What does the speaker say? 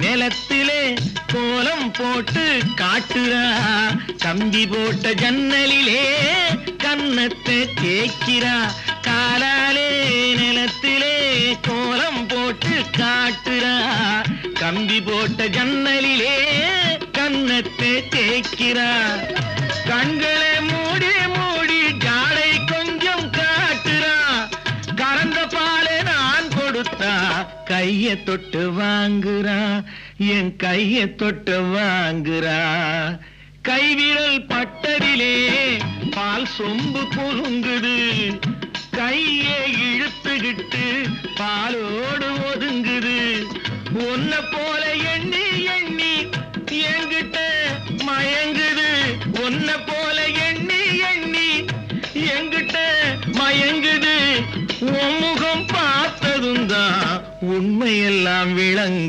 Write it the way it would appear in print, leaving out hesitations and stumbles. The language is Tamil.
நிலத்திலே கோலம் போட்டு காட்டுறா, கம்பி போட்ட ஜன்னலிலே கன்னத்தை தேய்க்கிறா. காலாலே நிலத்திலே கோலம் போட்டு காட்டுறா, கம்பி போட்ட ஜன்னலிலே கன்னத்தை தேய்க்கிறா. கண்களை மூடி மூடி ஜாடை கொஞ்சம் காட்டுறா, கறந்த பாலை நான் கொடுத்தா கைய தொட்டு வாங்குறா, என் கைய தொட்டு வாங்குறா. கைவிரல் பட்டதிலே பால் சொம்பு பொருங்குது, கையை இழுத்துக்கிட்டு பாலோடு ஒதுங்குது. உன்னை போல எண்ணி எண்ணி என்கிட்ட மயங்குது, உன்னை போல எண்ணி எண்ணி என்கிட்ட மயங்குது. உன் முகம் பார்த்ததும் தான் உண்மையெல்லாம் விளங்கு.